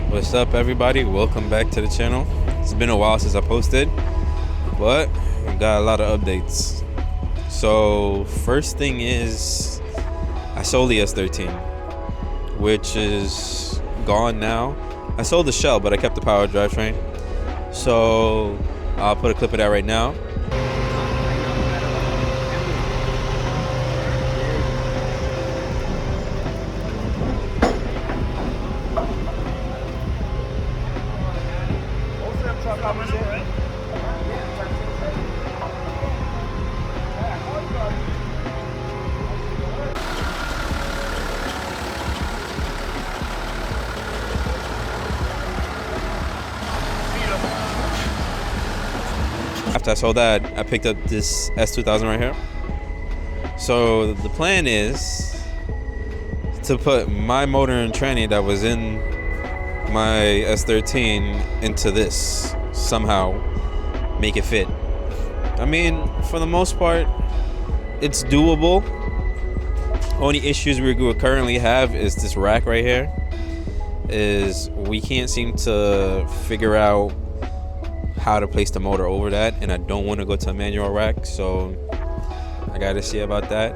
What's up, everybody? Welcome back to the channel. It's been a while since I posted, but we got a lot of updates. So first thing is I sold the S13, which is gone now. I sold the shell, but I kept the power drivetrain. So I'll put a clip of that right now. After I sold that, I picked up this S2000 right here. So the plan is to put my motor and tranny that was in my S13 into this, somehow make it fit. I mean, for the most part, it's doable. Only issues we currently have is this rack right here. Is we can't seem to figure out how to place the motor over that, and I don't want to go to a manual rack, so I gotta see about that.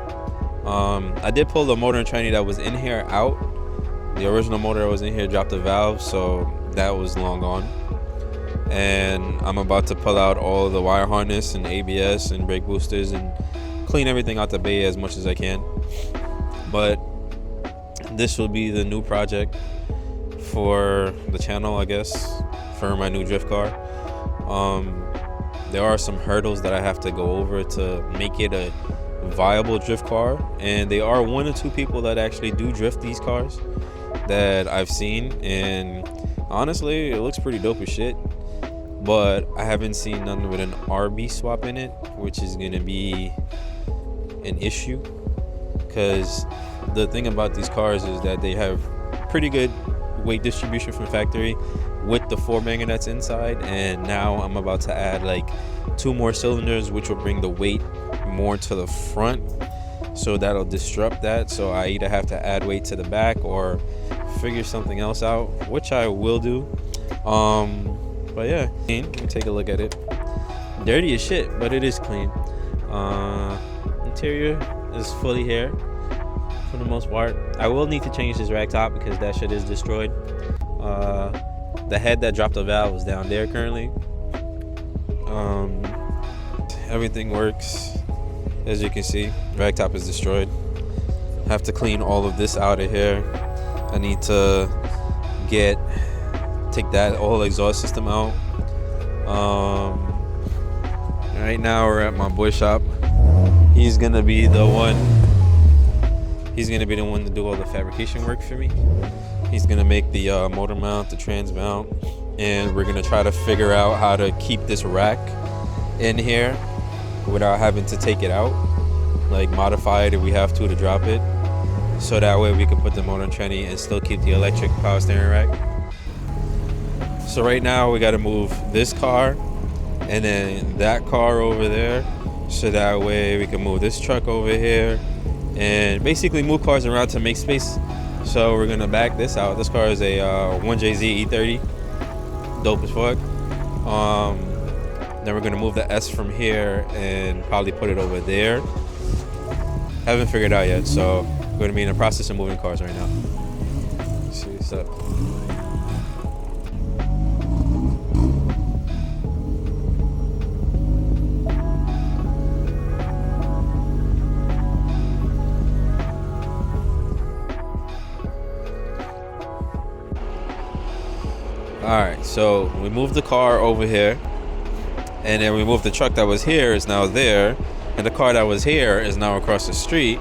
I did pull the motor and tranny that was in here out. The original motor that was in here dropped the valve, so that was long gone. And I'm about to pull out all the wire harness and ABS and brake boosters and clean everything out the bay as much as I can. But this will be the new project for the channel, I guess, for my new drift car. There are some hurdles that I have to go over to make it a viable drift car, and they are one or two people that actually do drift these cars that I've seen, and honestly it looks pretty dope as shit. But I haven't seen none with an RB swap in it, which is gonna be an issue, because the thing about these cars is that they have pretty good weight distribution from factory with the 4-banger that's inside, and now I'm about to add like 2 more cylinders, which will bring the weight more to the front, so that'll disrupt that. So I either have to add weight to the back or figure something else out, which I will do. But yeah, let me take a look at it. Dirty as shit, but it is clean. Interior is fully here for the most part. I will need to change this rack top because that shit is destroyed. The head that dropped the valve is down there currently. Everything works, as you can see. Rack top is destroyed. Have to clean all of this out of here. I need to take that whole exhaust system out. Right now we're at my boy shop. He's gonna be the one to do all the fabrication work for me. He's gonna make the motor mount, the trans mount, and we're gonna try to figure out how to keep this rack in here without having to take it out, like modify it if we have to drop it, so that way we can put the motor and tranny and still keep the electric power steering rack. So right now we got to move this car and then that car over there, so that way we can move this truck over here and basically move cars around to make space. So we're gonna back this out. This car is a 1JZ E30, dope as fuck. Then we're gonna move the S from here and probably put it over there. Haven't figured out yet, so we're gonna be in the process of moving cars right now. Let's see what's up. Alright, so we moved the car over here, and then we moved the truck that was here is now there, and the car that was here is now across the street,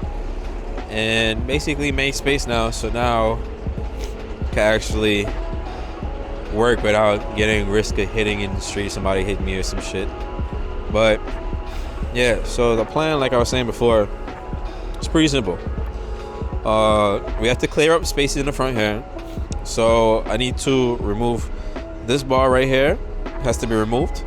and basically made space now, so now can actually work without getting risk of hitting in the street, somebody hit me or some shit. But yeah, so the plan, like I was saying before, it's pretty simple. We have to clear up spaces in the front here. So I need to remove this bar right here, has to be removed,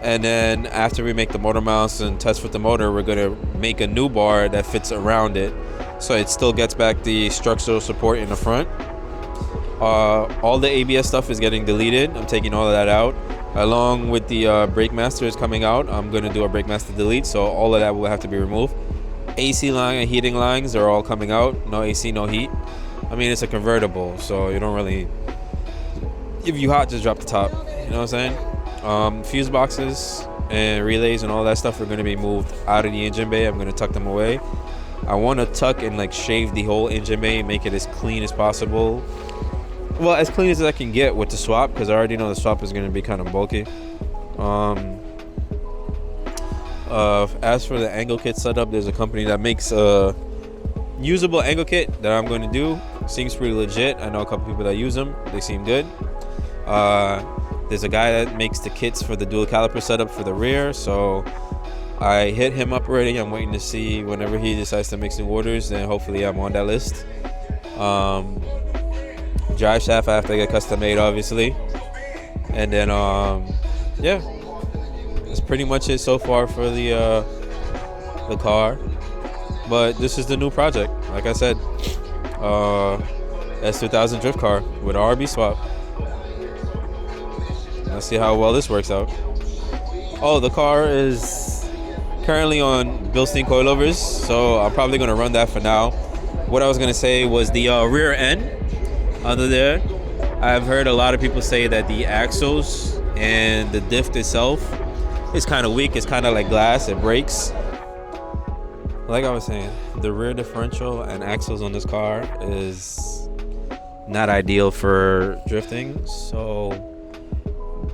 and then after we make the motor mounts and test with the motor, we're gonna make a new bar that fits around it, so it still gets back the structural support in the front. All the ABS stuff is getting deleted. I'm taking all of that out. Along with the brake master is coming out, I'm going to do a brake master delete, so all of that will have to be removed. AC line and heating lines are all coming out. No AC, no heat. I mean, it's a convertible, so you don't really... If you hot, just drop the top. You know what I'm saying? Fuse boxes and relays and all that stuff are going to be moved out of the engine bay. I'm going to tuck them away. I want to tuck and like shave the whole engine bay and make it as clean as possible. Well, as clean as I can get with the swap, because I already know the swap is going to be kind of bulky. As for the angle kit setup, there's a company that makes a usable angle kit that I'm going to do. Seems pretty legit. I know a couple people that use them. They seem good. There's a guy that makes the kits for the dual caliper setup for the rear, so I hit him up already. I'm waiting to see whenever he decides to make some orders, then hopefully I'm on that list. Drive shaft I have to get custom made, obviously. And then yeah, that's pretty much it so far for the car. But this is the new project, like I said, S2000 drift car with an RB swap. Let's see how well this works out. Oh, the car is currently on Bilstein coilovers, so I'm probably going to run that for now. What I was going to say was the rear end under there. I've heard a lot of people say that the axles and the diff itself is kind of weak. It's kind of like glass. It breaks. Like I was saying, the rear differential and axles on this car is not ideal for drifting, so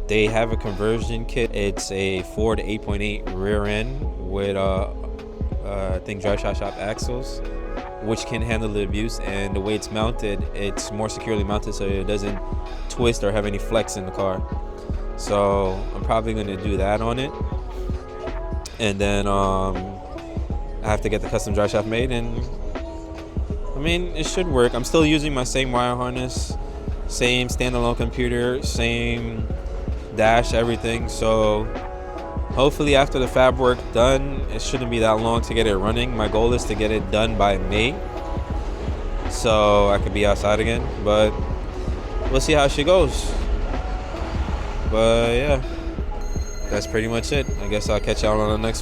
they have a conversion kit. It's a Ford 8.8 rear end with I think drive shop axles, which can handle the abuse, and the way it's mounted, it's more securely mounted so it doesn't twist or have any flex in the car. So I'm probably going to do that on it, and then I have to get the custom drive shaft made, and I mean, it should work. I'm still using my same wire harness, same standalone computer, same dash, everything. So hopefully after the fab work done, it shouldn't be that long to get it running. My goal is to get it done by May so I could be outside again, but we'll see how she goes. But yeah, that's pretty much it. I guess I'll catch y'all on the next one.